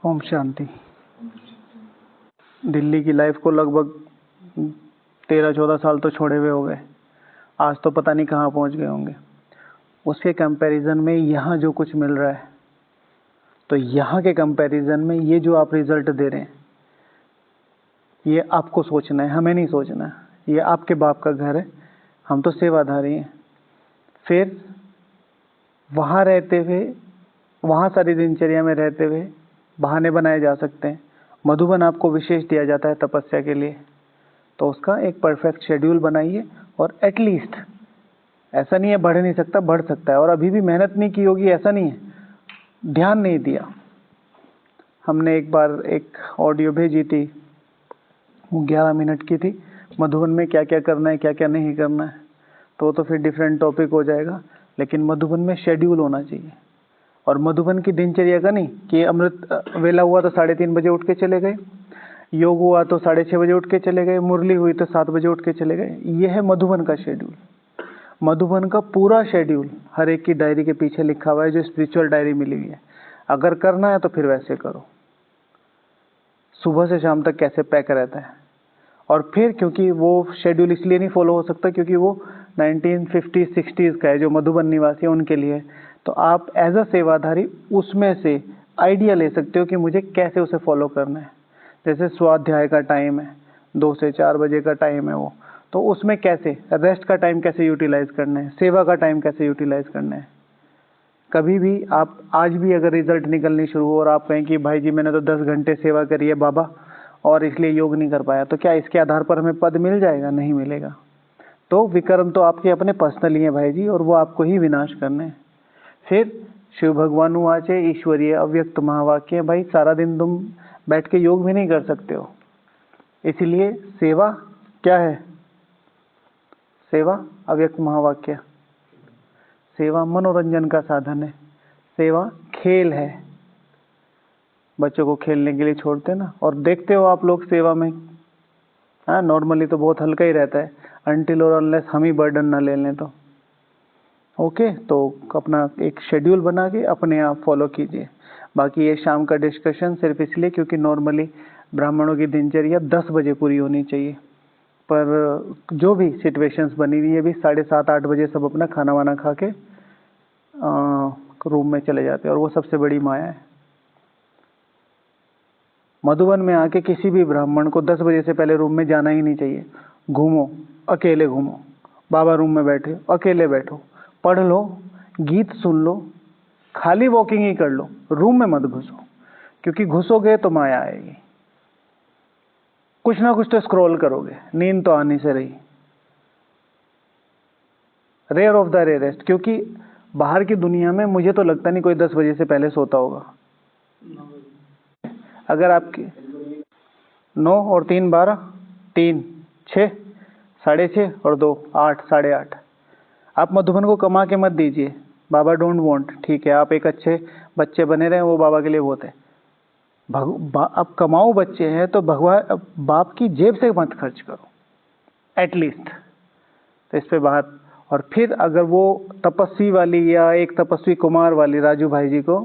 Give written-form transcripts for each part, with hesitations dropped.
ओम शांति। दिल्ली की लाइफ को लगभग 13-14 साल तो छोड़े हुए हो गए, आज तो पता नहीं कहाँ पहुँच गए होंगे। उसके कंपैरिजन में यहाँ जो कुछ मिल रहा है, तो यहाँ के कंपैरिजन में ये जो आप रिजल्ट दे रहे हैं, ये आपको सोचना है, हमें नहीं सोचना है। ये आपके बाप का घर है, हम तो सेवाधारी हैं। फिर वहाँ रहते हुए, वहाँ सारी दिनचर्या में रहते हुए बहाने बनाए जा सकते हैं। मधुबन आपको विशेष दिया जाता है तपस्या के लिए, तो उसका एक परफेक्ट शेड्यूल बनाइए। और एटलीस्ट ऐसा नहीं है बढ़ नहीं सकता, बढ़ सकता है। और अभी भी मेहनत नहीं की होगी ऐसा नहीं है, ध्यान नहीं दिया। हमने एक बार एक ऑडियो भेजी थी, वो 11 मिनट की थी, मधुबन में क्या क्या करना है क्या क्या नहीं करना है, तो फिर डिफरेंट टॉपिक हो जाएगा। लेकिन मधुबन में शेड्यूल होना चाहिए। और मधुबन की दिनचर्या का नहीं कि अमृत वेला हुआ तो 3:30 बजे उठ के चले गए, योग हुआ तो 6:30 बजे उठ के चले गए, मुरली हुई तो 7 बजे उठ के चले गए। ये है मधुबन का शेड्यूल। मधुबन का पूरा शेड्यूल हर एक की डायरी के पीछे लिखा हुआ है, जो स्पिरिचुअल डायरी मिली हुई है। अगर करना है तो फिर वैसे करो। सुबह से शाम तक कैसे पैक रहता है। और फिर क्योंकि वो शेड्यूल इसलिए नहीं फॉलो हो सकता क्योंकि वो 1950-60s का है, जो मधुबन निवासी है उनके लिए। तो आप एज अ सेवाधारी उसमें से आइडिया ले सकते हो कि मुझे कैसे उसे फॉलो करना है। जैसे स्वाध्याय का टाइम है, 2 से 4 बजे का टाइम है वो, तो उसमें कैसे रेस्ट का टाइम कैसे यूटिलाइज करना है, सेवा का टाइम कैसे यूटिलाइज करना है। कभी भी आप आज भी अगर रिजल्ट निकलनी शुरू हो और आप कहें कि भाई जी मैंने तो 10 घंटे सेवा करी है बाबा और इसलिए योग नहीं कर पाया, तो क्या इसके आधार पर हमें पद मिल जाएगा? नहीं मिलेगा। तो विकर्म तो आपके अपने पर्सनल ही है भाई जी, और वो आपको ही विनाश करने हैं। फिर शिव भगवान वाचे ईश्वरीय अव्यक्त महावाक्य। भाई सारा दिन तुम बैठ के योग भी नहीं कर सकते हो, इसलिए सेवा क्या है? सेवा अव्यक्त महावाक्य। सेवा मनोरंजन का साधन है, सेवा खेल है। बच्चों को खेलने के लिए छोड़ते ना, और देखते हो आप लोग सेवा में, हाँ नॉर्मली तो बहुत हल्का ही रहता है, अनटिल और अनलेस हम ही बर्डन ना ले लें तो। ओके, तो अपना एक शेड्यूल बना के अपने आप फॉलो कीजिए। बाकी ये शाम का डिस्कशन सिर्फ इसलिए क्योंकि नॉर्मली ब्राह्मणों की दिनचर्या 10 बजे पूरी होनी चाहिए, पर जो भी सिचुएशंस बनी हुई है भी 7:30-8 बजे सब अपना खाना वाना खा के रूम में चले जाते हैं, और वो सबसे बड़ी माया है। मधुबन में आके किसी भी ब्राह्मण को 10 बजे से पहले रूम में जाना ही नहीं चाहिए। घूमो, अकेले घूमो, बाबा रूम में बैठे अकेले बैठो, पढ़ लो, गीत सुन लो, खाली वॉकिंग ही कर लो, रूम में मत घुसो, क्योंकि घुसोगे तो माया आएगी। कुछ ना कुछ तो स्क्रॉल करोगे, नींद तो आनी से रही। रेयर ऑफ द रेयरेस्ट, क्योंकि बाहर की दुनिया में मुझे तो लगता नहीं कोई 10 बजे से पहले सोता होगा। अगर आपकी 9 और 3 12, 3 6, 6:30 और 2 8, 8:30। आप मधुबन को कमा के मत दीजिए, बाबा डोंट वांट, ठीक है आप एक अच्छे बच्चे बने रहे, वो बाबा के लिए बहुत है। अब कमाओ बच्चे हैं तो भगवान बाप की जेब से मत खर्च करो एटलीस्ट। तो इस पे बात। और फिर अगर वो तपस्वी वाली या एक तपस्वी कुमार वाली राजू भाई जी को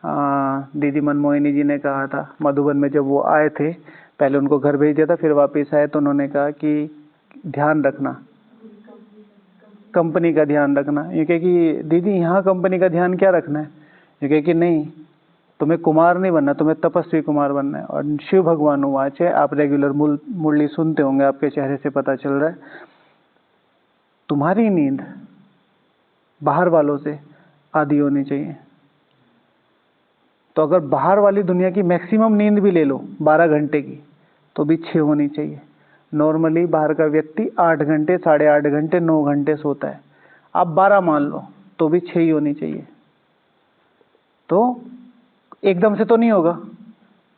दीदी मनमोहिनी जी ने कहा था मधुबन में, जब वो आए थे पहले उनको घर भेज दिया था, फिर वापस आए तो उन्होंने कहा कि ध्यान रखना, कंपनी का ध्यान रखना। ये कहे कि दीदी यहाँ कंपनी का ध्यान क्या रखना है? ये कहे कि नहीं, तुम्हें कुमार नहीं बनना, तुम्हें तपस्वी कुमार बनना है। और शिव भगवान वाचे, आप रेगुलर मुरली सुनते होंगे, आपके चेहरे से पता चल रहा है। तुम्हारी नींद बाहर वालों से आधी होनी चाहिए। तो अगर बाहर वाली दुनिया की मैक्सिमम नींद भी ले लो 12 घंटे की, तो भी 6 होनी चाहिए। नॉर्मली बाहर का व्यक्ति 8 घंटे, 8.5 घंटे, 9 घंटे सोता है। आप 12 मान लो तो भी 6 ही होनी चाहिए। तो एकदम से तो नहीं होगा,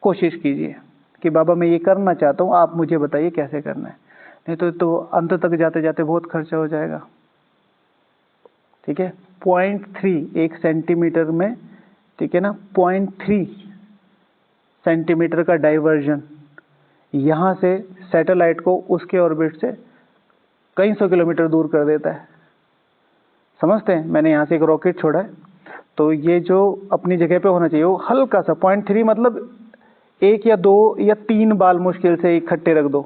कोशिश कीजिए कि बाबा मैं ये करना चाहता हूँ, आप मुझे बताइए कैसे करना है। नहीं तो अंत तक जाते जाते बहुत खर्चा हो जाएगा। ठीक है, 0.3 1 सेंटीमीटर में, ठीक है ना, 0.3 सेंटीमीटर का डाइवर्जन यहाँ से सैटेलाइट को उसके ऑर्बिट से कई 100 किलोमीटर दूर कर देता है। समझते हैं? मैंने यहाँ से एक रॉकेट छोड़ा है, तो ये जो अपनी जगह पे होना चाहिए वो हल्का सा 0.3, मतलब 1 या 2 या 3 बाल मुश्किल से इकट्ठे रख दो।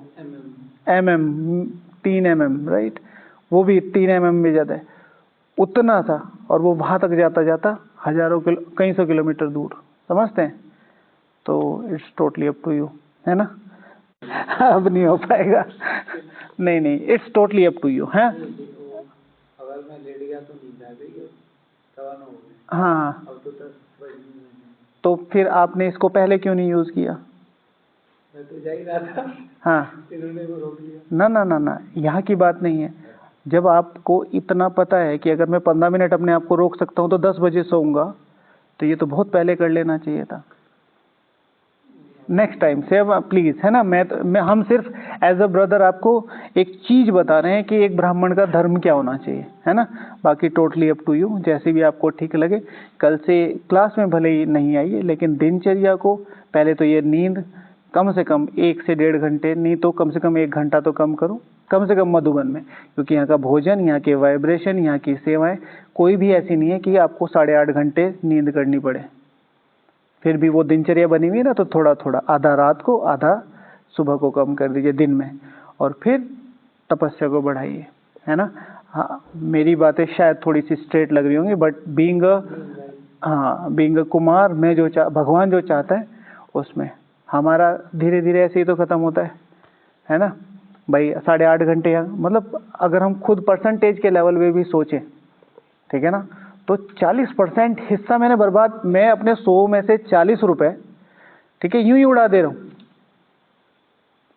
mm 3 mm, राइट, वो भी 3 mm भी ज़्यादा है, उतना सा, और वो वहाँ तक जाता जाता हजारों कई सौ किलोमीटर दूर, समझते हैं? तो it's totally up to you, है ना? अब नहीं हो पाएगा। नहीं नहीं, it's totally up to you है। अगर मैं लेट गया तो नींद आ गई, सवा 9 हो गए। हाँ, अब तो 10 बज गए। तो फिर आपने इसको पहले क्यों नहीं यूज़ किया? मैं तो जा ही रहा था। हाँ, इन्होंने वो रोक लिया। ना ना ना ना, यहाँ की बात नहीं है। जब आपको इतना पता है कि अगर मैं 15 मिनट अपने आप को रोक सकता हूँ तो 10 बजे सोऊंगा, तो ये तो बहुत पहले कर लेना चाहिए था। नेक्स्ट टाइम से प्लीज, है ना? मैं हम सिर्फ एज अ ब्रदर आपको एक चीज बता रहे हैं कि एक ब्राह्मण का धर्म क्या होना चाहिए, है ना? बाकी टोटली अप टू यू, जैसे भी आपको ठीक लगे। कल से क्लास में भले ही नहीं आइए, लेकिन दिनचर्या को पहले तो ये नींद कम से कम 1 से 1.5 घंटे, नहीं तो कम से कम 1 घंटा तो कम करो, कम से कम मधुबन में, क्योंकि यहाँ का भोजन, यहाँ के वाइब्रेशन, यहाँ की सेवाएं कोई भी ऐसी नहीं है कि आपको 8.5 घंटे नींद करनी पड़े। फिर भी वो दिनचर्या बनी हुई है ना, तो थोड़ा थोड़ा, आधा रात को आधा सुबह को कम कर दीजिए दिन में, और फिर तपस्या को बढ़ाइए, है ना? हाँ, मेरी बातें शायद थोड़ी सी स्ट्रेट लग रही होंगी, बट बीइंग बीइंग कुमार, मैं जो भगवान जो चाहता है उसमें हमारा धीरे धीरे ऐसे ही तो खत्म होता है ना भाई? 8.5 घंटे, मतलब अगर हम खुद परसेंटेज के लेवल पे भी सोचें, ठीक है ना, तो 40% हिस्सा मैंने बर्बाद, मैं अपने 100 में से 40 रुपए, ठीक है, यूं ही उड़ा दे रहा हूं।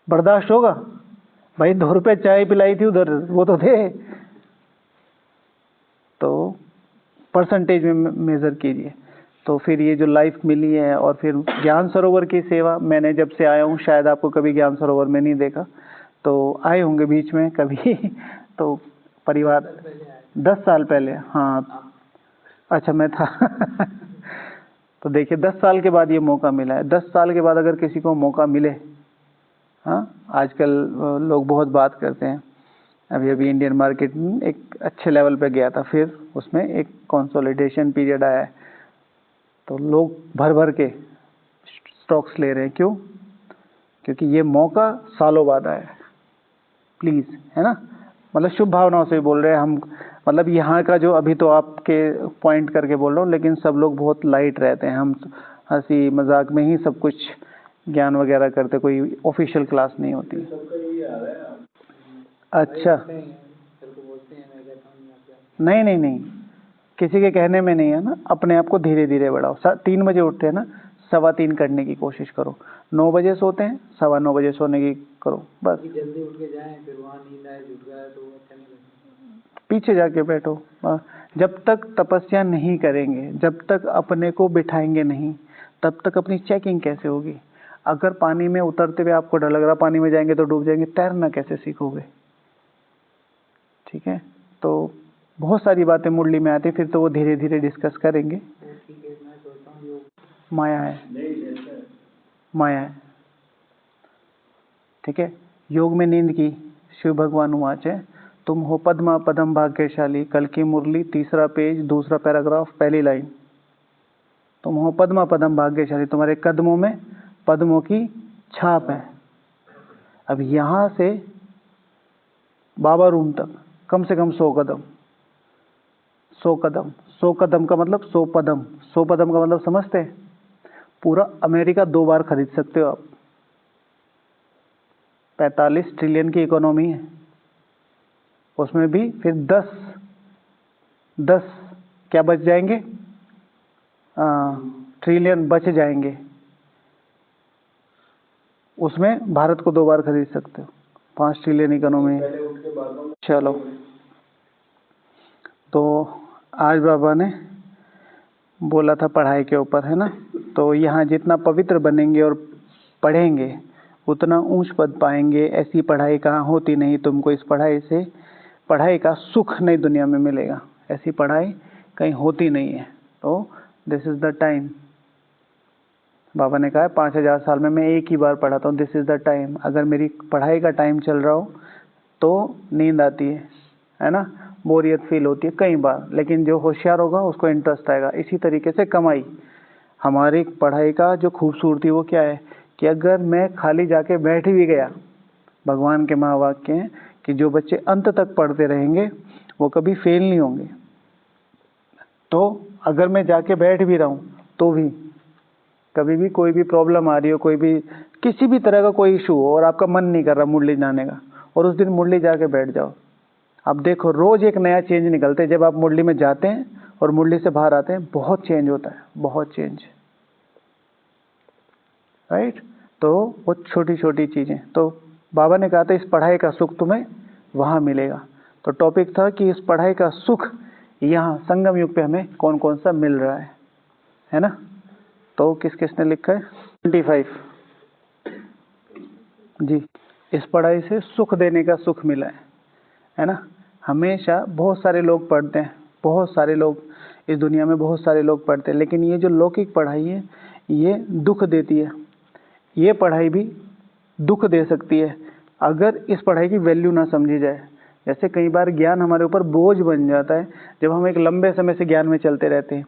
बर्दाश्त होगा भाई? 2 रुपए चाय पिलाई थी उधर, वो तो थे। तो परसेंटेज में मेजर कीजिए। तो फिर ये जो लाइफ मिली है, और फिर ज्ञान सरोवर की सेवा, मैंने जब से आया हूँ शायद आपको कभी ज्ञान सरोवर में नहीं देखा, तो आए होंगे बीच में कभी। तो परिवार 10 साल पहले, हाँ, अच्छा मैं था। तो देखिए 10 साल के बाद ये मौका मिला है। 10 साल के बाद अगर किसी को मौका मिले, हाँ, आजकल लोग बहुत बात करते हैं, अभी अभी इंडियन मार्केट में एक अच्छे लेवल पे गया था, फिर उसमें एक कंसोलिडेशन पीरियड आया है, तो लोग भर भर के स्टॉक्स ले रहे हैं। क्यों? क्योंकि ये मौका सालों बाद आया है। प्लीज, है ना? मतलब शुभ भावनाओं से बोल रहे हैं हम, मतलब यहाँ का जो अभी तो आपके पॉइंट करके बोल रहा हूँ, लेकिन सब लोग बहुत लाइट रहते हैं, हम हंसी मजाक में ही सब कुछ ज्ञान वगैरह करते, कोई ऑफिशियल क्लास नहीं होती। अच्छा, नहीं नहीं नहीं, किसी के कहने में नहीं है ना, अपने आप को धीरे धीरे बढ़ाओ। 3 बजे उठते हैं ना, 3:15 करने की कोशिश करो। 9 बजे सोते हैं, 9:15 बजे सोने की करो, बस। जल्दी उठ के जाएं, फिर वहाँ नींद आए, जुट गया तो अच्छा नहीं लगता। पीछे जाके बैठो। जब तक तपस्या नहीं करेंगे, जब तक अपने को बिठाएंगे नहीं, तब तक अपनी चेकिंग कैसे होगी? अगर पानी में उतरते हुए आपको डर लग रहा, पानी में जाएंगे तो डूब जाएंगे, तैरना कैसे सीखोगे? ठीक है, तो बहुत सारी बातें मुरली में आती, फिर तो वो धीरे धीरे डिस्कस करेंगे। माया है, माया है, ठीक है। योग में नींद की, शिव भगवान वाच है, तुम हो पद्मा पदम भाग्यशाली, कल की मुरली 3रा पेज 2रा पैराग्राफ, पहली लाइन। तुम हो पद्मा पदम भाग्यशाली, तुम्हारे कदमों में पद्मों की छाप है। अब यहां से बाबा रूम तक कम से कम 100 कदम। 100 कदम, 100 कदम का मतलब 100 पदम। 100 पदम का मतलब समझते हैं? पूरा अमेरिका 2 बार खरीद सकते हो आप। 45 ट्रिलियन की इकोनॉमी है, उसमें भी फिर 10 क्या बच जाएंगे? ट्रिलियन बच जाएंगे। उसमें भारत को 2 बार खरीद सकते हो। 5 ट्रिलियन इकोनॉमी। चलो, तो आज बाबा ने बोला था पढ़ाई के ऊपर, है ना? तो यहाँ जितना पवित्र बनेंगे और पढ़ेंगे, उतना ऊंच पद पाएंगे। ऐसी पढ़ाई कहाँ होती नहीं, तुमको इस पढ़ाई से पढ़ाई का सुख नई दुनिया में मिलेगा। ऐसी पढ़ाई कहीं होती नहीं है। तो दिस इज द टाइम। बाबा ने कहा 5000 साल में मैं एक ही बार पढ़ाता हूँ, दिस इज द टाइम। अगर मेरी पढ़ाई का टाइम चल रहा हो तो नींद आती है ना? बोरियत फील होती है कई बार, लेकिन जो होशियार होगा उसको इंटरेस्ट आएगा। इसी तरीके से कमाई, हमारी पढ़ाई का जो खूबसूरती वो क्या है कि अगर मैं खाली जाके बैठ भी गया, भगवान के महावाक्य हैं कि जो बच्चे अंत तक पढ़ते रहेंगे वो कभी फेल नहीं होंगे। तो अगर मैं जाके बैठ भी रहा हूँ तो भी कभी भी कोई भी प्रॉब्लम आ रही हो, कोई भी किसी भी तरह का कोई इशू हो और आपका मन नहीं कर रहा मुरली जाने का, और उस दिन मुरली जाके बैठ जाओ, आप देखो रोज एक नया चेंज निकलते हैं। जब आप मुरली में जाते हैं और मुरली से बाहर आते हैं, बहुत चेंज होता है, बहुत चेंज, राइट। तो वो छोटी छोटी चीजें, तो बाबा ने कहा था इस पढ़ाई का सुख तुम्हें वहां मिलेगा। तो टॉपिक था कि इस पढ़ाई का सुख यहाँ संगम युग पे हमें कौन कौन सा मिल रहा है ना। तो किस किसने लिखा है? 25 जी। इस पढ़ाई से सुख देने का सुख मिला है ना। हमेशा बहुत सारे लोग पढ़ते हैं, बहुत सारे लोग इस दुनिया में, बहुत सारे लोग पढ़ते हैं, लेकिन ये जो लौकिक पढ़ाई है ये दुख देती है। ये पढ़ाई भी दुख दे सकती है अगर इस पढ़ाई की वैल्यू ना समझी जाए। जैसे कई बार ज्ञान हमारे ऊपर बोझ बन जाता है जब हम एक लंबे समय से ज्ञान में चलते रहते हैं।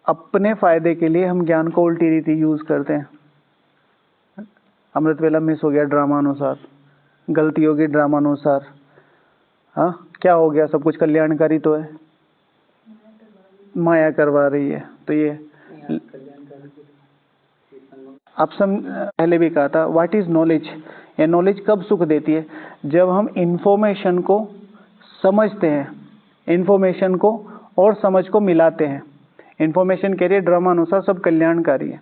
अपने फायदे के लिए हम ज्ञान को उल्टी रीति यूज करते हैं। अमृत वेला मिस हो गया ड्रामानुसार, गलती होगी ड्रामानुसार। हाँ, क्या हो गया? सब कुछ कल्याणकारी तो है, माया करवा रही है। तो ये आप पहले भी कहा था, व्हाट इज नॉलेज? ये नॉलेज कब सुख देती है? जब हम इंफॉर्मेशन को समझते हैं, इंफॉर्मेशन को और समझ को मिलाते हैं। इंफॉर्मेशन कह रही है ड्रामा अनुसार सब कल्याणकारी है।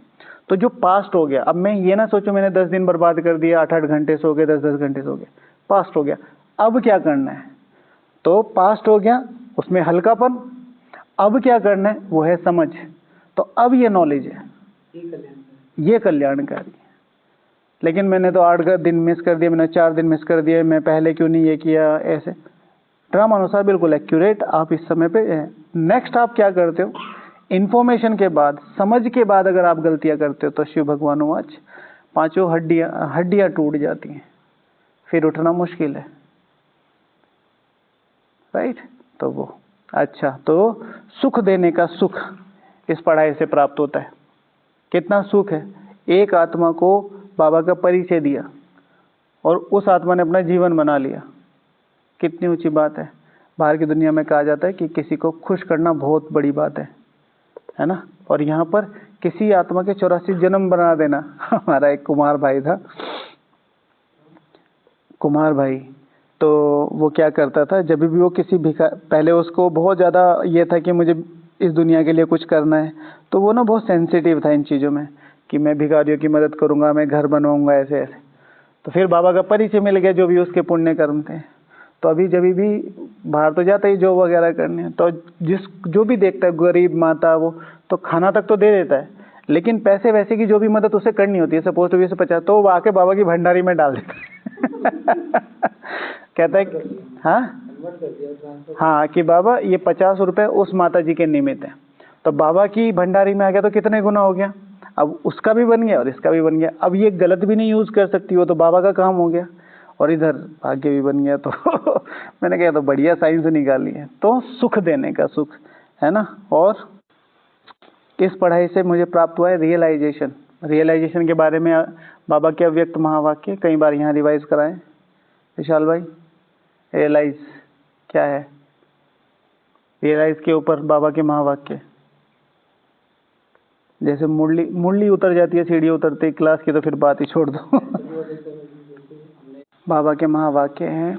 तो जो पास्ट हो गया, अब मैं ये ना सोचूं मैंने 10 दिन बर्बाद कर दिया, 8-8 घंटे सो गए, 10-10 घंटे सो गए, पास्ट हो गया। अब क्या करना है? तो पास्ट हो गया, उसमें हल्कापन। अब क्या करना है? वो है समझ। तो अब ये नॉलेज है, ये कल्याणकारी। लेकिन मैंने तो 8 दिन मिस कर दिया, मैंने 4 दिन मिस कर दिए, मैं पहले क्यों नहीं ये किया, ऐसे ड्रामा अनुसार बिल्कुल एक्यूरेट आप इस समय पे है। नेक्स्ट आप क्या करते हो? इंफॉर्मेशन के बाद, समझ के बाद अगर आप गलतियां करते हो तो शिव भगवान वाच 5 हड्डियां टूट जाती हैं, फिर उठना मुश्किल है, राइट। तो वो अच्छा, तो सुख देने का सुख इस पढ़ाई से प्राप्त होता है। कितना सुख है? एक आत्मा को बाबा का परिचय दिया और उस आत्मा ने अपना जीवन बना लिया। कितनी ऊंची बात है। बाहर की दुनिया में कहा जाता है कि किसी को खुश करना बहुत बड़ी बात है ना। और यहाँ पर किसी आत्मा के 84 जन्म बना देना। हमारा एक कुमार भाई था, कुमार भाई, तो वो क्या करता था, जब भी वो किसी पहले उसको बहुत ज़्यादा ये था कि मुझे इस दुनिया के लिए कुछ करना है, तो वो ना बहुत सेंसिटिव था इन चीज़ों में कि मैं भिखारियों की मदद करूंगा, मैं घर बनवाऊंगा, ऐसे ऐसे। तो फिर बाबा का परिचय मिल गया, जो भी उसके पुण्य कर्म थे। तो अभी जब भी बाहर तो जाता ही जॉब वगैरह करने, तो जो भी देखता है गरीब माता, वो तो खाना तक तो दे देता है, लेकिन पैसे वैसे की जो भी मदद उसे करनी होती है, सपोज टू 20-50, तो वो आके बाबा की भंडारी में डाल देता है। कहता है हाँ कि बाबा ये 50 रुपए उस माता जी के निमित्त है। तो बाबा की भंडारी में आ गया तो कितने गुना हो गया, अब उसका भी बन गया और इसका भी बन गया। अब ये गलत भी नहीं यूज कर सकती, वो तो बाबा का काम हो गया, और इधर भाग्य भी बन गया। तो मैंने कहा तो बढ़िया साइंस निकाली है। तो सुख देने का सुख है ना। और इस पढ़ाई से मुझे प्राप्त हुआ है रियलाइजेशन। रियलाइजेशन के बारे में बाबा के अव्यक्त महावाक्य कई बार यहाँ रिवाइज कराएं विशाल भाई। रियलाइज क्या है? रियलाइज के ऊपर बाबा के महावाक्य, जैसे मुरली उतर जाती है सीढ़ी उतरते क्लास की, तो फिर बात ही छोड़ दो। बाबा के महावाक्य हैं,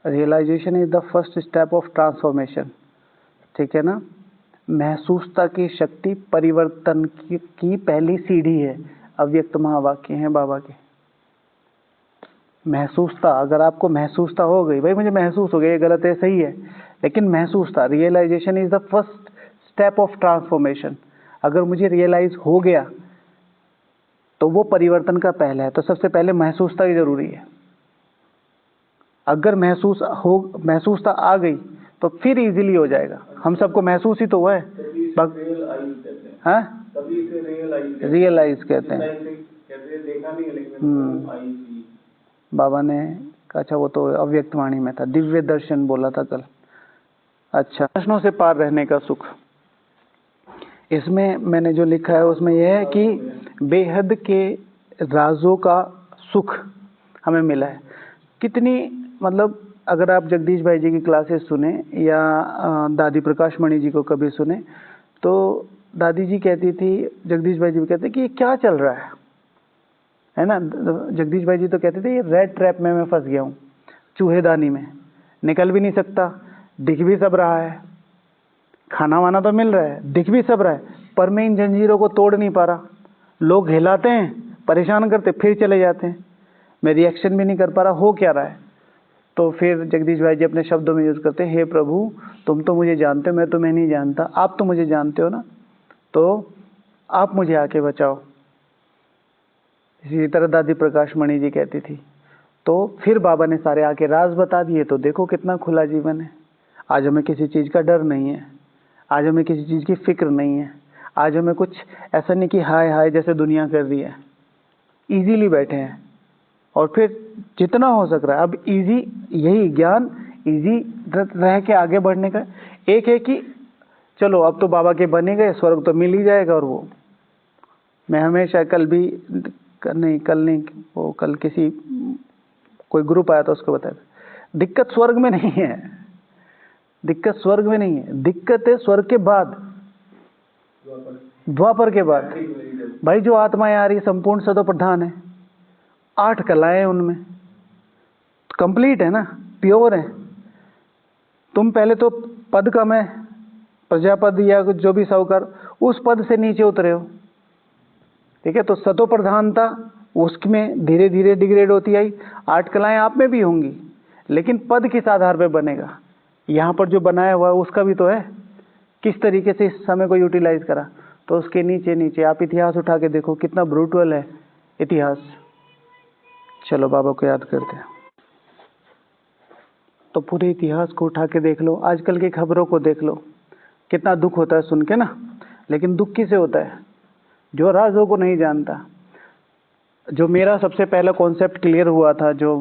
realisation is the first step of transformation. ठीक है ना। महसूसता की शक्ति परिवर्तन की पहली सीढ़ी है। अव्यक्त महावाक्य हैं बाबा के। महसूसता, अगर आपको महसूसता हो गई, भाई मुझे महसूस हो गया ये गलत है सही है, लेकिन महसूसता, realisation is the first step of transformation. अगर मुझे रियलाइज हो गया तो वो परिवर्तन का पहला है। तो सबसे पहले महसूसता ही जरूरी है। अगर महसूसता आ गई तो फिर इजीली हो जाएगा। हम सबको महसूस ही तो हुआ है। हाँ, रियलाइज कहते हैं। बाबा ने अच्छा वो तो अव्यक्त वाणी में था, दिव्य दर्शन बोला था कल। अच्छा, प्रश्नों से पार रहने का सुख, इसमें मैंने जो लिखा है उसमें यह है कि बेहद के राजों का सुख हमें मिला है। कितनी मतलब अगर आप जगदीश भाई जी की क्लासेस सुने या दादी प्रकाश मणि जी को कभी सुने तो दादी जी कहती थी, जगदीश भाई जी भी कहते कि ये क्या चल रहा है ना। जगदीश भाई जी तो कहते थे ये रेड ट्रैप में मैं फंस गया हूँ, चूहेदानी में, निकल भी नहीं सकता, दिख भी सब रहा है, खाना वाना तो मिल रहा है, दिख भी सब रहा है, पर मैं इन जंजीरों को तोड़ नहीं पा रहा। लोग हिलाते हैं, परेशान करते, फिर चले जाते हैं, मैं रिएक्शन भी नहीं कर पा रहा, हो क्या रहा है। तो फिर जगदीश भाई जी अपने शब्दों में यूज करते, हे प्रभु तुम तो मुझे जानते हो, मैं तुम्हें नहीं जानता, आप तो मुझे जानते हो ना, तो आप मुझे आके बचाओ। इसी तरह दादी प्रकाश मणि जी कहती थी। तो फिर बाबा ने सारे आके राज बता दिए, तो देखो कितना खुला जीवन है। आज हमें किसी चीज़ का डर नहीं है, आज हमें किसी चीज़ की फिक्र नहीं है, आज हमें कुछ ऐसा नहीं कि हाय हाय जैसे दुनिया कर रही है, इजीली बैठे हैं। और फिर जितना हो सक रहा है अब इजी, यही ज्ञान इजी रह के आगे बढ़ने का एक है कि चलो अब तो बाबा के बने गए, स्वर्ग तो मिल ही जाएगा। और वो मैं हमेशा कल नहीं वो कल किसी कोई ग्रुप आया था उसको बताया, दिक्कत स्वर्ग में नहीं है, दिक्कत स्वर्ग में नहीं है, दिक्कत है स्वर्ग के बाद, द्वापर के बाद। भाई जो आत्माएं आ रही संपूर्ण सतो प्रधान है, 8 कलाएं उनमें कंप्लीट है ना, प्योर है। तुम पहले तो पद कम है, प्रजापद या जो भी साहूकार, उस पद से नीचे उतरे हो, ठीक है। तो सतो प्रधानता उसमें धीरे धीरे डिग्रेड होती आई, 8 कलाएं आप में भी होंगी, लेकिन पद किस आधार पे बनेगा, यहाँ पर जो बनाया हुआ है उसका भी तो है, किस तरीके से इस समय को यूटिलाइज करा। तो उसके नीचे नीचे आप इतिहास उठा के देखो, कितना ब्रूटल है इतिहास। चलो बाबा को याद करते हैं, तो पूरे इतिहास को उठा के देख लो, आजकल की खबरों को देख लो, कितना दुख होता है सुन के ना। लेकिन दुख किसे होता है, जो राजों को नहीं जानता। जो मेरा सबसे पहला कॉन्सेप्ट क्लियर हुआ था, जो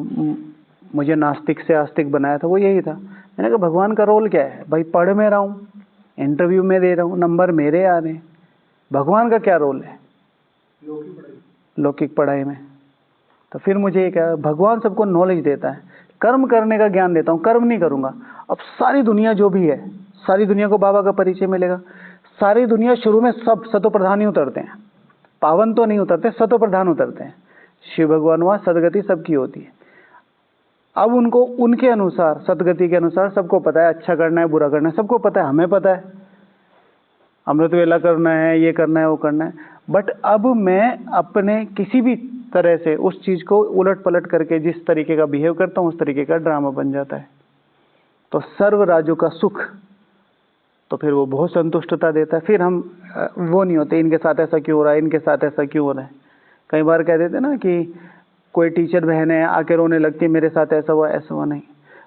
मुझे नास्तिक से आस्तिक बनाया था, वो यही था। मैंने कहा भगवान का रोल क्या है, भाई पढ़ में रहा हूँ, इंटरव्यू में दे रहा हूँ, नंबर मेरे आ रहे हैं, भगवान का क्या रोल है लौकिक पढ़ाई में। तो फिर मुझे ये क्या, भगवान सबको नॉलेज देता है, कर्म करने का ज्ञान देता हूँ, कर्म नहीं करूँगा। अब सारी दुनिया जो भी है, सारी दुनिया को बाबा का परिचय मिलेगा। सारी दुनिया शुरू में सब सतो प्रधान ही उतरते हैं, पावन तो नहीं उतरते, सतो प्रधान उतरते हैं। शिव भगवान वहाँ सदगति सबकी होती है। अब उनको उनके अनुसार, सदगति के अनुसार सबको पता है, अच्छा करना है बुरा करना है, सबको पता है, हमें पता है, अमृत वेला करना है, ये करना है वो करना है। बट अब मैं अपने किसी भी तरह से उस चीज़ को उलट पलट करके जिस तरीके का बिहेव करता हूँ उस तरीके का ड्रामा बन जाता है। तो सर्व राजों का सुख, तो फिर वो बहुत संतुष्टता देता है। फिर हम वो नहीं होते इनके साथ ऐसा क्यों हो रहा है, इनके साथ ऐसा क्यों हो रहा है। कई बार कह देते ना कि कोई टीचर बहन है आके रोने लगती है, मेरे साथ ऐसा हुआ ऐसा हुआ। नहीं,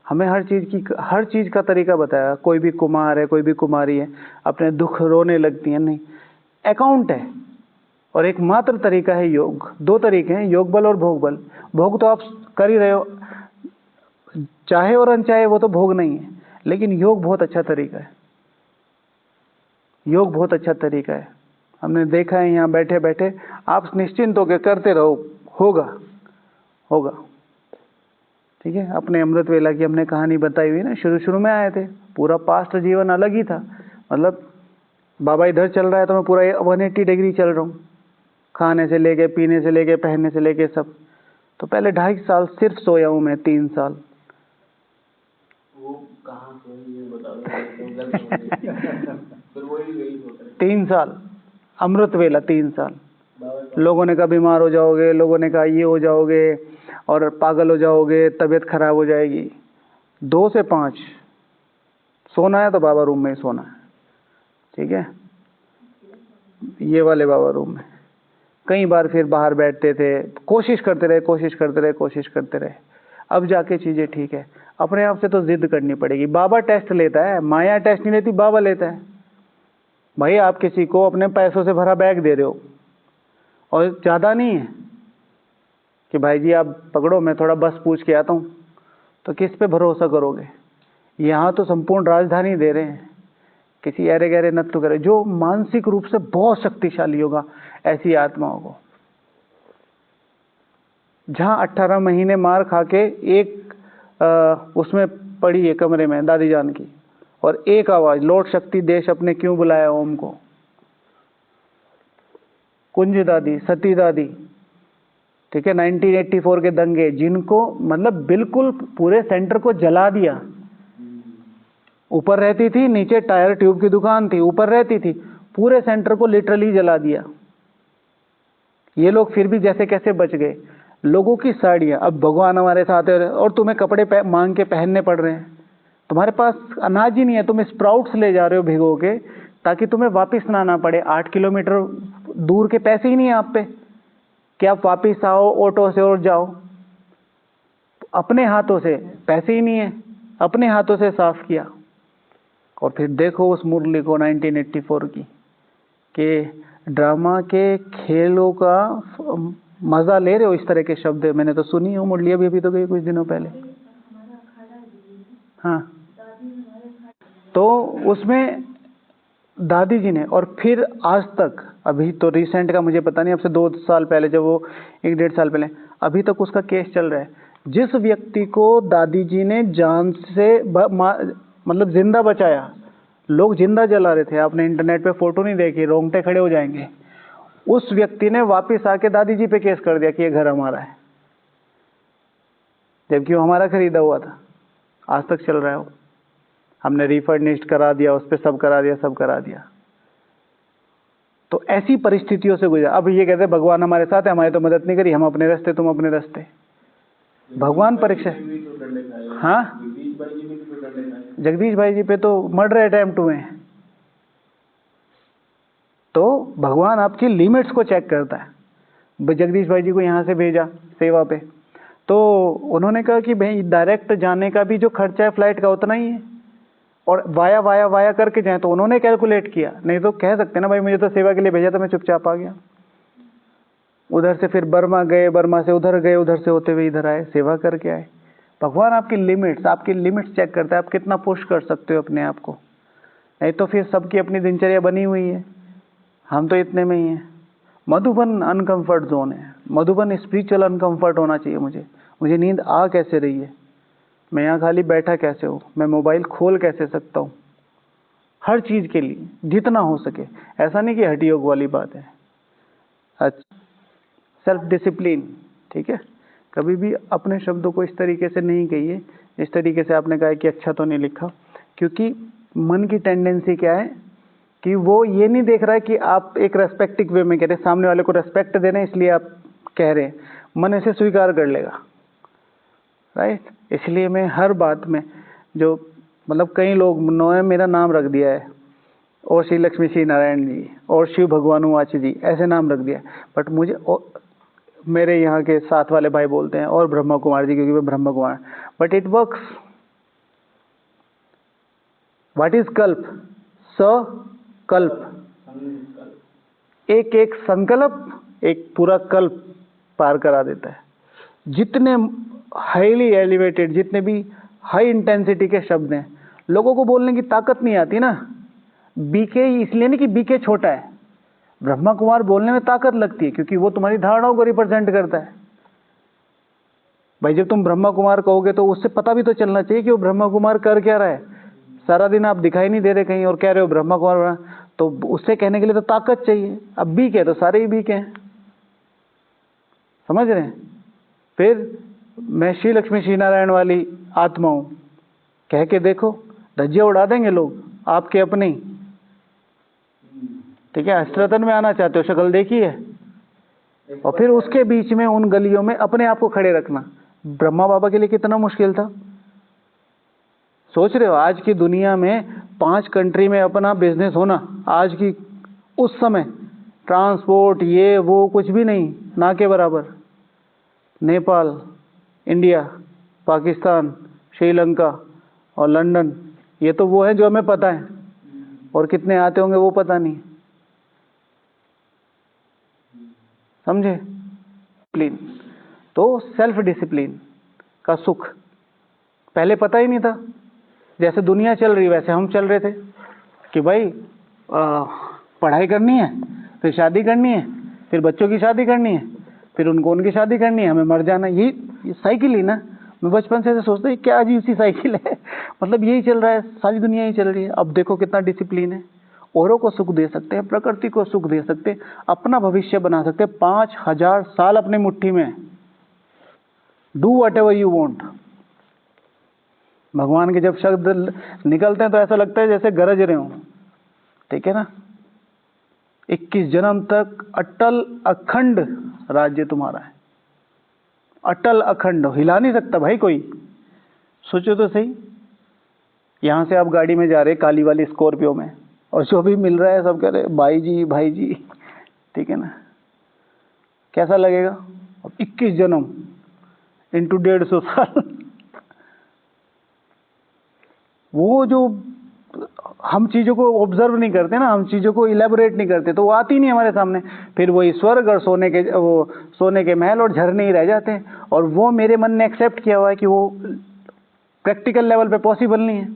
हमें हर चीज़ का तरीका बताया। कोई भी कुमार है, कोई भी कुमारी है, अपने दुख रोने लगती है, नहीं, अकाउंट है। और एक मात्र तरीका है योग। 2 तरीके हैं, योग बल और भोग बल। भोग तो आप कर ही रहे हो, चाहे और अनचाहे वो तो भोग नहीं है, लेकिन योग बहुत अच्छा तरीका है, योग बहुत अच्छा तरीका है। हमने देखा है यहाँ बैठे बैठे, आप निश्चिंत होकर करते रहो, होगा होगा, ठीक है। अपने अमृत वेला की हमने कहानी बताई हुई ना, शुरू में आए थे, पूरा पास्ट जीवन अलग ही था। मतलब बाबा इधर चल रहा है तो मैं पूरा 180 डिग्री चल रहा हूँ, खाने से लेके, पीने से लेके, पहनने से लेके सब। तो पहले 2.5 साल सिर्फ सोया हूँ मैं, 3 साल। वो कहाँ सोई ये बता दो। 3 साल अमृत वेला, 3 साल। लोगों ने कहा बीमार हो जाओगे, लोगों ने कहा ये हो जाओगे और पागल हो जाओगे, तबीयत खराब हो जाएगी। 2 से 5 सोना है तो बाबा रूम में ही सोना है, ठीक है, ये वाले बाबा रूम में। कई बार फिर बाहर बैठते थे, कोशिश करते रहे, अब जाके चीज़ें ठीक है। अपने आप से तो जिद करनी पड़ेगी। बाबा टेस्ट लेता है, माया टेस्ट नहीं लेती, बाबा लेता है। भाई आप किसी को अपने पैसों से भरा बैग दे रहे हो और ज़्यादा नहीं है कि भाई जी आप पकड़ो, मैं थोड़ा बस पूछ के आता हूँ, तो किस पे भरोसा करोगे? यहाँ तो संपूर्ण राजधानी दे रहे हैं, किसी अरे गहरे नत्व करे जो मानसिक रूप से बहुत शक्तिशाली होगा ऐसी आत्माओं को। जहाँ 18 महीने मार खा के एक उसमें पड़ी है कमरे में दादी जान की, और एक आवाज, लौट शक्ति देश अपने क्यों बुलाया ओम को। कुंज दादी, सती दादी, ठीक है, 1984 के दंगे, जिनको मतलब बिल्कुल पूरे सेंटर को जला दिया। ऊपर रहती थी, नीचे टायर ट्यूब की दुकान थी, ऊपर रहती थी, पूरे सेंटर को लिटरली जला दिया। ये लोग फिर भी जैसे कैसे बच गए। लोगों की साड़ियां, अब भगवान हमारे साथ है और तुम्हें कपड़े मांग के पहनने पड़ रहे हैं, तुम्हारे पास अनाज ही नहीं है, तुम स्प्राउट्स ले जा रहे हो भिगो के ताकि तुम्हें वापस ना आना पड़े। 8 किलोमीटर दूर के पैसे ही नहीं है आप पे कि आप वापस आओ ऑटो से और जाओ। अपने हाथों से, पैसे ही नहीं है, अपने हाथों से साफ किया। और फिर देखो उस मुरली को 1984 की, कि ड्रामा के खेलों का मजा ले रहे हो। इस तरह के शब्द मैंने तो सुनी हूँ। मुरली अभी तो गई कुछ दिनों पहले। हाँ, तो उसमें दादी जी ने, और फिर आज तक, अभी तो रिसेंट का मुझे पता नहीं, अब से 2 साल पहले, जब वो 1-1.5 साल पहले, अभी तक उसका केस चल रहा है। जिस व्यक्ति को दादी जी ने जान से मतलब जिंदा बचाया, लोग जिंदा जला रहे थे, आपने इंटरनेट पे फोटो नहीं देखी, रोंगटे खड़े हो जाएंगे, उस व्यक्ति ने वापस आके दादी जी पे केस कर दिया कि ये घर हमारा है, जबकि वो हमारा खरीदा हुआ था। आज तक चल रहा है वो। हमने रिफर्निश्ड करा दिया, उस पर सब करा दिया, सब करा दिया। तो ऐसी परिस्थितियों से गुजरा। अब ये कहते हैं भगवान हमारे साथ है, हमारी तो मदद नहीं करी, हम अपने रास्ते तुम अपने रास्ते। भगवान परीक्षा, हाँ, जगदीश भाई जी पे तो मर्डर अटेम्प्ट हुए हैं। तो भगवान आपकी लिमिट्स को चेक करता है। जगदीश भाई जी को यहाँ से भेजा सेवा पे, तो उन्होंने कहा कि भाई डायरेक्ट जाने का भी जो खर्चा है फ्लाइट का उतना ही है, और वाया वाया वाया करके जाए, तो उन्होंने कैलकुलेट किया। नहीं तो कह सकते ना भाई मुझे तो सेवा के लिए भेजा था, मैं चुपचाप आ गया। उधर से फिर बर्मा गए, बर्मा से उधर गए, उधर से होते हुए इधर आए, सेवा करके आए। भगवान आपकी लिमिट्स चेक करता है, आप कितना पुश कर सकते हो अपने आप को। नहीं तो फिर सबकी अपनी दिनचर्या बनी हुई है, हम तो इतने में ही हैं। मधुबन अनकंफर्ट जोन है, मधुबन स्पिरिचुअल अनकंफर्ट होना चाहिए। मुझे नींद आ कैसे रही है, मैं यहाँ खाली बैठा कैसे हूँ, मैं मोबाइल खोल कैसे सकता हूँ, हर चीज़ के लिए जितना हो सके। ऐसा नहीं कि हठी योग वाली बात है। अच्छा, सेल्फ डिसिप्लिन, ठीक है। कभी भी अपने शब्दों को इस तरीके से नहीं कहिए, इस तरीके से आपने कहा कि अच्छा तो नहीं लिखा, क्योंकि मन की टेंडेंसी क्या है कि वो ये नहीं देख रहा है कि आप एक रेस्पेक्टिव वे में कह रहे हैं, सामने वाले को रेस्पेक्ट दे रहे हैं इसलिए आप कह रहे हैं, मन इसे स्वीकार कर लेगा, राइट। इसलिए मैं हर बात में, जो मतलब कई लोग ने मेरा नाम रख दिया है, और श्री लक्ष्मी श्री नारायण जी और शिव भगवानुवाच जी ऐसे नाम रख दिया, बट मुझे मेरे यहाँ के साथ वाले भाई बोलते हैं और ब्रह्मा कुमार जी, क्योंकि मैं Brahma Kumar, but it works. What is कल्प? कल्प, एक एक संकल्प एक पूरा कल्प पार करा देता है। जितने हाईली एलिवेटेड, जितने भी हाई इंटेंसिटी के शब्द हैं, लोगों को बोलने की ताकत नहीं आती ना। बीके इसलिए नहीं कि बीके छोटा है, ब्रह्मा कुमार बोलने में ताकत लगती है क्योंकि वो तुम्हारी धारणाओं को रिप्रेजेंट करता है। भाई जब तुम ब्रह्मा कुमार कहोगे तो उससे पता भी तो चलना चाहिए कि वो ब्रह्मा कुमार कर क्या रहा है। सारा दिन आप दिखाई नहीं दे रहे कहीं और कह रहे हो ब्रह्मा कुमार, तो उससे कहने के लिए तो ताकत चाहिए। अब बीक है तो सारे ही बीक हैं, समझ रहे हैं। फिर मैं श्री लक्ष्मी श्री नारायण वाली आत्मा हूं कह के देखो, धज्जियां उड़ा देंगे लोग आपके अपने ही, ठीक है। अष्टरतन में आना चाहते हो, शक्ल देखी है, और फिर उसके बीच में उन गलियों में अपने आप को खड़े रखना। ब्रह्मा बाबा के लिए कितना मुश्किल था, सोच रहे हो। आज की दुनिया में 5 कंट्री में अपना बिजनेस होना, आज की उस समय ट्रांसपोर्ट ये वो कुछ भी नहीं, ना के बराबर। नेपाल, इंडिया, पाकिस्तान, श्रीलंका और लंदन, ये तो वो है जो हमें पता है, और कितने आते होंगे वो पता नहीं, समझे। डिसिप्लिन, तो सेल्फ डिसिप्लिन का सुख, पहले पता ही नहीं था, जैसे दुनिया चल रही वैसे हम चल रहे थे कि भाई पढ़ाई करनी है, फिर शादी करनी है, फिर बच्चों की शादी करनी है, फिर उनको उनकी शादी करनी है, हमें मर जाना। ये साइकिल ही ना। मैं बचपन से ऐसे सोचता हूँ क्या अजीब सी साइकिल है। मतलब यही चल रहा है, सारी दुनिया ही चल रही है। अब देखो कितना डिसिप्लिन है। औरों को सुख दे सकते हैं, प्रकृति को सुख दे सकते हैं, अपना भविष्य बना सकते हैं। 5000 साल अपनी मुट्ठी में। Do what ever you want. भगवान के जब शब्द निकलते हैं तो ऐसा लगता है जैसे गरज रहे हों, ठीक है ना। 21 जन्म तक अटल अखंड राज्य तुम्हारा है, अटल अखंड, हिला नहीं सकता भाई कोई। सोचो तो सही, यहां से आप गाड़ी में जा रहे काली वाली स्कॉर्पियो में, और जो भी मिल रहा है सब कह रहे भाई जी, ठीक है ना। कैसा लगेगा? अब 21 जन्म इंटू 150 साल। वो जो हम चीजों को ऑब्जर्व नहीं करते ना, हम चीजों को इलेबोरेट नहीं करते, तो वो आती नहीं हमारे सामने। फिर वही स्वर्ग और सोने के महल और झरने ही रह जाते हैं। और वो मेरे मन ने एक्सेप्ट किया हुआ है कि वो प्रैक्टिकल लेवल पे पॉसिबल नहीं है,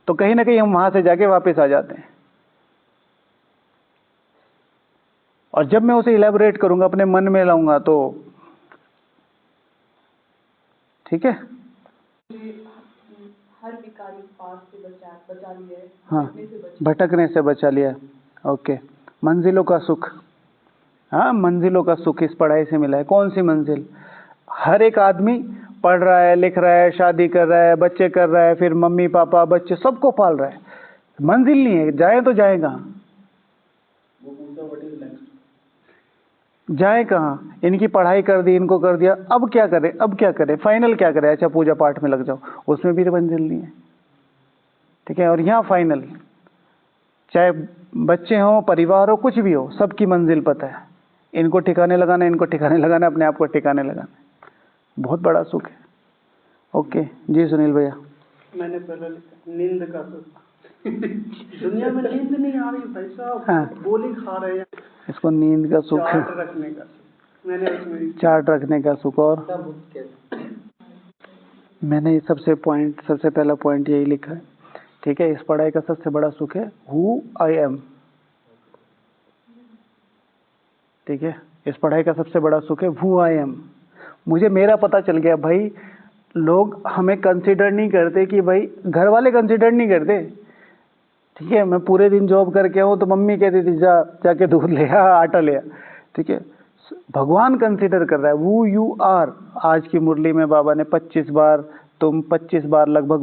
तो कहीं ना कहीं हम वहां से जाके वापस आ जाते हैं। और जब मैं उसे इलेबोरेट करूंगा, अपने मन में लाऊंगा, तो ठीक है। हर विकारी पास से बचा लिया है, हाँ, भटकने से बचा लिया। ओके, मंजिलों का सुख। हाँ, मंजिलों का सुख इस पढ़ाई से मिला है। कौन सी मंजिल? हर एक आदमी पढ़ रहा है, लिख रहा है, शादी कर रहा है, बच्चे कर रहा है, फिर मम्मी पापा बच्चे सबको पाल रहा है। मंजिल नहीं है, जाए तो जाए कहाँ? जाए कहाँ? इनकी पढ़ाई कर दी, इनको कर दिया, अब क्या करें? अब क्या करें? फाइनल क्या करें? अच्छा, पूजा पाठ में लग जाओ, उसमें भी मंजिल नहीं है, ठीक है। और यहाँ फाइनल, चाहे बच्चे हों, परिवार हो, कुछ भी हो, सबकी मंजिल पता है। इनको ठिकाने लगाना, इनको ठिकाने लगाना, अपने आप को ठिकाने लगाना, बहुत बड़ा सुख है। ओके जी सुनील भैया। मैंने पहले लिखा नींद का सुख। दुनिया में नींद नहीं आ रही भाई साहब। हाँ, गोली खा रहे हैं। इसको नींद का सुख, चार्ट रखने का सुख मैंने उसमें चार्ट रखने का सुख। और मैंने सबसे पहला पॉइंट यही लिखा है, ठीक है। इस पढ़ाई का सबसे बड़ा सुख है हु आई एम, ठीक है। इस पढ़ाई का सबसे बड़ा सुख है हु आई एम। मुझे मेरा पता चल गया भाई। लोग हमें कंसीडर नहीं करते कि भाई, घर वाले कंसीडर नहीं करते, ठीक है। मैं पूरे दिन जॉब करके हूँ तो मम्मी कहती थी जाके दूध ले आ, आटा ले आ, ठीक है। भगवान कंसीडर कर रहा है वो यू आर। आज की मुरली में बाबा ने 25 बार लगभग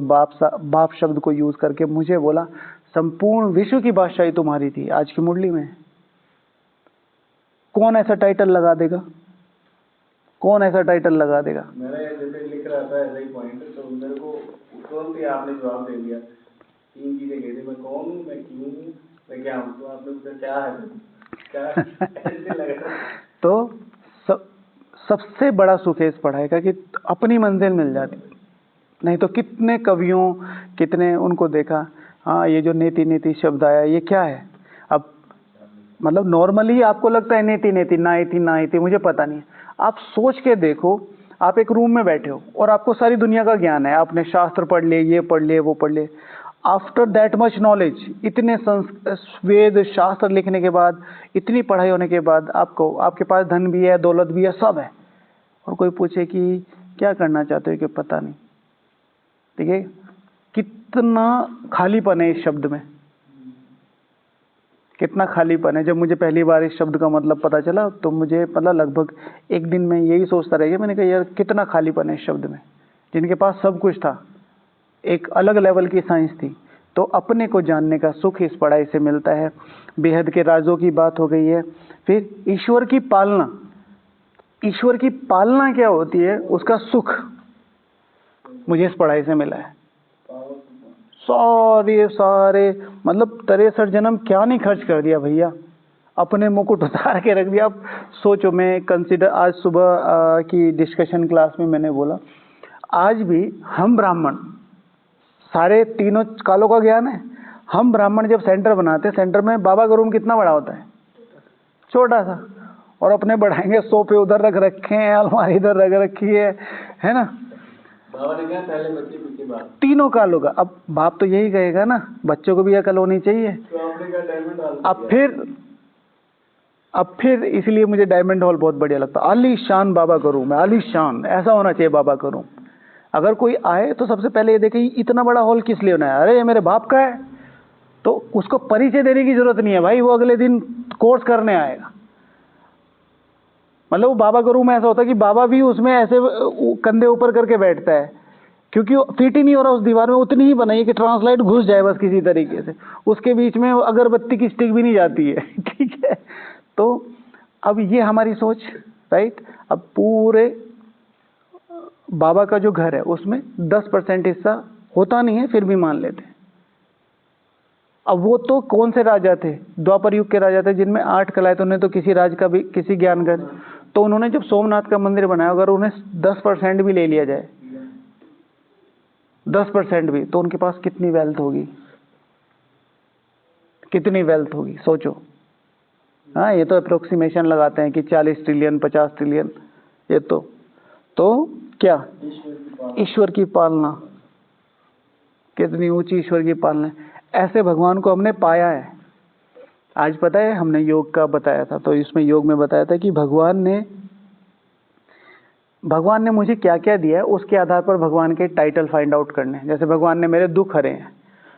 बाप शब्द को यूज करके मुझे बोला, संपूर्ण विश्व की बादशाही तुम्हारी थी। आज की मुरली में कौन ऐसा टाइटल लगा देगा? कौन ऐसा टाइटल लगा देगा? मैंने जैसे लिख रहा था ऐसा ही पॉइंट, तो मेरे को तुरंत ही आपने जवाब दे दिया। 3 चीजें कही थी, मैं कौन हूँ, मैं क्यों हूँ, मैं क्या हूँ। तो आपने पूछा क्या है, क्या ऐसे लग रहा है। तो सबसे बड़ा सुख है इस पढ़ाई का कि अपनी मंजिल मिल जाती। नहीं तो कितने कवियों, कितने उनको देखा, हाँ ये जो नेति नेति शब्द आया, ये क्या है? अब मतलब नॉर्मली आपको लगता है नेति नेति, नाइति, मुझे पता नहीं। आप सोच के देखो, आप एक रूम में बैठे हो और आपको सारी दुनिया का ज्ञान है, आपने शास्त्र पढ़ लिए, ये पढ़ लिए, वो पढ़ लिए। आफ्टर दैट मच नॉलेज, इतने वेद शास्त्र लिखने के बाद, इतनी पढ़ाई होने के बाद, आपके पास धन भी है, दौलत भी है, सब है, और कोई पूछे कि क्या करना चाहते हो, कि पता नहीं, ठीक है। कितना खालीपन है इस शब्द में, कितना खालीपन है। जब मुझे पहली बार इस शब्द का मतलब पता चला तो मुझे मतलब लगभग एक दिन में यही सोचता रह गया। मैंने कहा यार कितना खालीपन है इस शब्द में। जिनके पास सब कुछ था, एक अलग लेवल की साइंस थी। तो अपने को जानने का सुख इस पढ़ाई से मिलता है। बेहद के राजों की बात हो गई है। फिर ईश्वर की पालना, ईश्वर की पालना क्या होती है, उसका सुख मुझे इस पढ़ाई से मिला है। सारे मतलब 63 जन्म क्या नहीं खर्च कर दिया भैया, अपने मुकुट उतार के रख दिया। अब सोचो, मैं कंसिडर आज सुबह की डिस्कशन क्लास में मैंने बोला, आज भी हम ब्राह्मण, सारे तीनों कालों का ज्ञान है। हम ब्राह्मण जब सेंटर बनाते हैं, सेंटर में बाबा का रूम कितना बड़ा होता है? छोटा सा। और अपने बढ़ाएंगे, सोफे उधर रख रखे हैं, अलमारी इधर रख रखी है ना। बाबा ने कहा पहले बच्चे पीछे बाप, तीनों काल होगा। अब बाप तो यही कहेगा ना, बच्चों को भी अकल होनी चाहिए। तो आपने कहा डायमंड हॉल में अब फिर इसलिए मुझे डायमंड हॉल बहुत बढ़िया लगता है। आलीशान बाबा करूं मैं, आलीशान ऐसा होना चाहिए बाबा करूं। अगर कोई आए तो सबसे पहले ये देखे इतना बड़ा हॉल किस लिए बनाया, अरे ये मेरे बाप का है, तो उसको परिचय देने की जरूरत नहीं है भाई, वो अगले दिन कोर्स करने आएगा। मतलब वो बाबा गुरु में ऐसा होता है कि बाबा भी उसमें ऐसे कंधे ऊपर करके बैठता है, क्योंकि फिट ही नहीं हो रहा उस दीवार में, उतनी ही बनाई कि ट्रांसलाइट घुस जाए बस किसी तरीके से, उसके बीच में अगरबत्ती की स्टिक भी नहीं जाती है। ठीक है, तो अब ये हमारी सोच, राइट। अब पूरे बाबा का जो घर है उसमें 10% हिस्सा होता नहीं है, फिर भी मान लेते हैं। अब वो तो कौन से राजा थे, द्वापर युग के राजा थे जिनमें 8 कलाएं, तो उन्हें तो किसी राज का भी, किसी ज्ञान का, तो उन्होंने जब सोमनाथ का मंदिर बनाया, अगर उन्हें 10% भी ले लिया जाए, 10% भी, तो उनके पास कितनी वेल्थ होगी, कितनी वेल्थ होगी सोचो। हाँ, ये तो अप्रोक्सीमेशन लगाते हैं कि 40 ट्रिलियन 50 ट्रिलियन, ये तो क्या ईश्वर की पालना, कितनी ऊंची ईश्वर की पालना है। ऐसे भगवान को हमने पाया है। आज पता है हमने योग का बताया था, तो इसमें योग में बताया था कि भगवान ने मुझे क्या क्या दिया है, उसके आधार पर भगवान के टाइटल फाइंड आउट करने। जैसे भगवान ने मेरे दुख हरे हैं,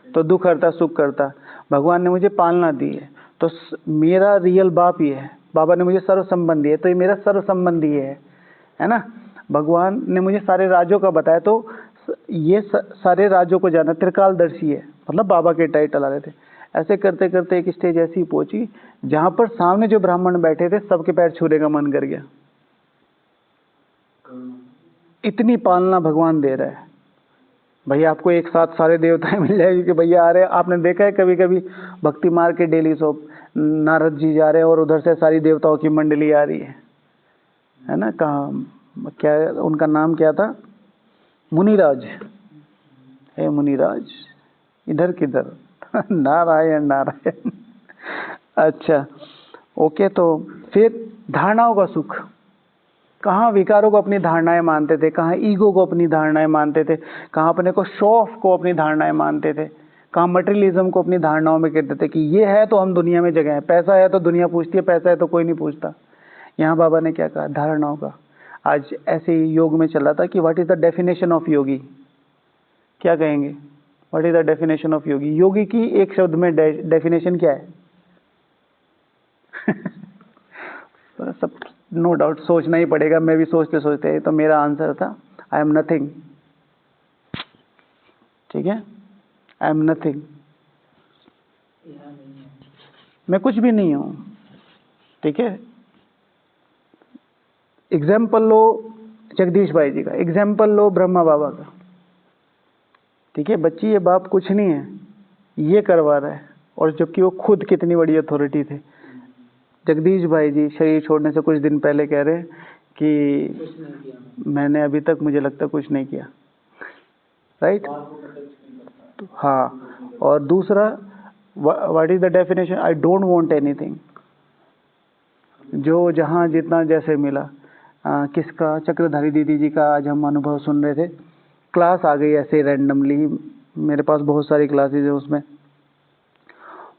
तो दुख हरता सुख करता। भगवान ने मुझे पालना दी है, तो मेरा रियल बाप ये है। बाबा ने मुझे सर्व संबंधी है, तो ये मेरा सर्व संबंधी है ना। भगवान ने मुझे सारे राज्यों का बताया, तो ये सारे राज्यों को जाना, त्रिकालदर्शी है, मतलब बाबा के टाइटल आ रहे थे। ऐसे करते करते एक स्टेज ऐसी पहुंची जहां पर सामने जो ब्राह्मण बैठे थे सबके पैर छूने का मन कर गया। इतनी पालना भगवान दे रहा है। भैया आपको एक साथ सारे देवताएं मिल जाएगी कि भैया आ रहे हैं। आपने देखा है कभी कभी भक्ति मार के डेली सोप नारद जी जा रहे हैं और उधर से सारी देवताओं की मंडली आ रही है ना। कहाँ, क्या उनका नाम क्या था, मुनिराज। हे मुनिराज इधर किधर, नारायण नारायण। अच्छा ओके, तो फिर धारणाओं का सुख, कहाँ विकारों को अपनी धारणाएं मानते थे, कहाँ ईगो को अपनी धारणाएं मानते थे, कहाँ अपने को शो ऑफ को अपनी धारणाएं मानते थे, कहाँ मटेरियलिज्म को अपनी धारणाओं में कहते थे कि ये है तो हम दुनिया में जगह है, पैसा है तो दुनिया पूछती है, पैसा है तो कोई नहीं पूछता। यहाँ बाबा ने क्या कहा, धारणाओं का। आज ऐसे ही योग में चल रहा था कि what is the definition of yogi, क्या कहेंगे, what is the definition of yogi. Yogi की एक शब्द में डेफिनेशन क्या है? सब नो डाउट सोचना ही पड़ेगा, मैं भी सोचते सोचते, तो मेरा आंसर था आई एम नथिंग। ठीक है, आई एम नथिंग, मैं कुछ भी नहीं हूं। ठीक है, एग्जाम्पल लो जगदीश भाई जी का, एग्जाम्पल लो ब्रह्मा बाबा का। ठीक है, बच्ची ये बाप कुछ नहीं है, ये करवा रहा है, और जबकि वो खुद कितनी बड़ी अथॉरिटी थे। जगदीश भाई जी शरीर छोड़ने से कुछ दिन पहले कह रहे कि मैंने अभी तक मुझे लगता कुछ नहीं किया, राइट। हाँ, और दूसरा what is the definition, I don't want anything. जो जहाँ जितना जैसे मिला। किसका, चक्रधारी दीदी जी का आज हम अनुभव सुन रहे थे। क्लास आ गई ऐसे रैंडमली, मेरे पास बहुत सारी क्लासेज है, उसमें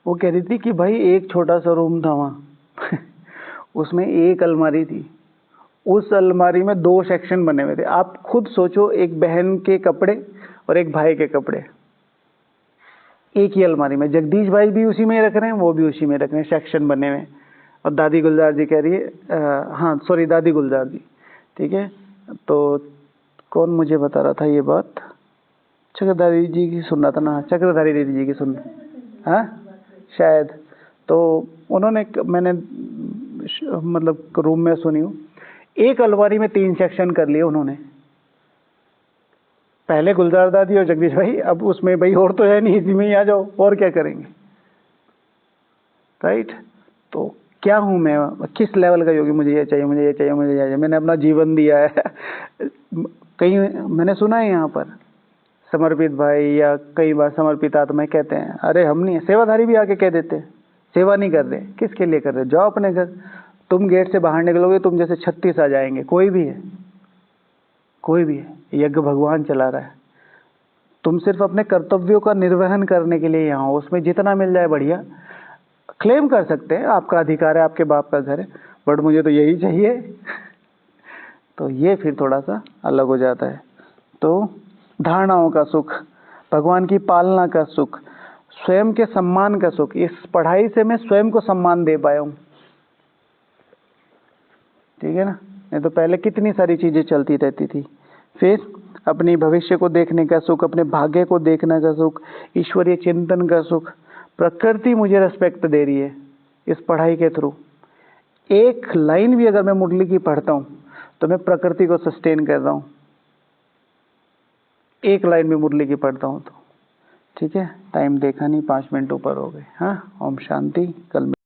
वो कह रही थी कि भाई एक छोटा सा रूम था वहाँ उसमें एक अलमारी थी, उस अलमारी में 2 सेक्शन बने हुए थे। आप खुद सोचो, एक बहन के कपड़े और एक भाई के कपड़े एक ही अलमारी में। जगदीश भाई भी उसी में रख रहे हैं, वो भी उसी में रख रहे हैं, सेक्शन बने हुए। और दादी गुलजार जी कह रही है, हाँ सॉरी दादी गुलजार जी, ठीक है। तो कौन मुझे बता रहा था ये बात, चक्रधारी जी की सुन रहा था ना, चक्रधारी दीदी जी की सुन, हाँ शायद। तो उन्होंने, मैंने मतलब रूम में सुनी हूँ, एक अलमारी में 3 सेक्शन कर लिए उन्होंने, पहले गुलजार दादी और जगदीश भाई, अब उसमें भाई और तो है नहीं, इसी में ही आ जाओ, और क्या करेंगे, राइट। तो क्या हूँ मैं, किस लेवल का योगी, मुझे ये चाहिए, मुझे ये चाहिए, मुझे ये चाहिए। मैंने अपना जीवन दिया है। कहीं मैंने सुना है यहाँ पर समर्पित भाई या कई बार समर्पित आत्माएं कहते हैं, अरे हम नहीं, सेवाधारी भी आके कह देते हैं सेवा नहीं कर रहे, किसके लिए कर रहे, जाओ अपने घर। तुम गेट से बाहर निकलोगे, तुम जैसे 36 आ जाएंगे, कोई भी है, कोई भी है, यज्ञ भगवान चला रहा है, तुम सिर्फ अपने कर्तव्यों का निर्वहन करने के लिए यहाँ हो। उसमें जितना मिल जाए बढ़िया, क्लेम कर सकते हैं, आपका अधिकार है, आपके बाप का घर है, बट मुझे तो यही चाहिए। तो ये फिर थोड़ा सा अलग हो जाता है। तो धारणाओं का सुख, भगवान की पालना का सुख, स्वयं के सम्मान का सुख, इस पढ़ाई से मैं स्वयं को सम्मान दे पाया हूँ, ठीक है ना। नहीं तो पहले कितनी सारी चीजें चलती रहती थी। फिर अपनी भविष्य को देखने का सुख, अपने भाग्य को देखने का सुख, ईश्वरीय चिंतन का सुख। प्रकृति मुझे रेस्पेक्ट दे रही है इस पढ़ाई के थ्रू। एक लाइन भी अगर मैं मुरली की पढ़ता हूँ तो मैं प्रकृति को सस्टेन कर रहा हूँ, एक लाइन भी मुरली की पढ़ता हूँ तो, ठीक है। टाइम देखा नहीं, 5 मिनट ऊपर हो गए। हाँ, ओम शांति। कल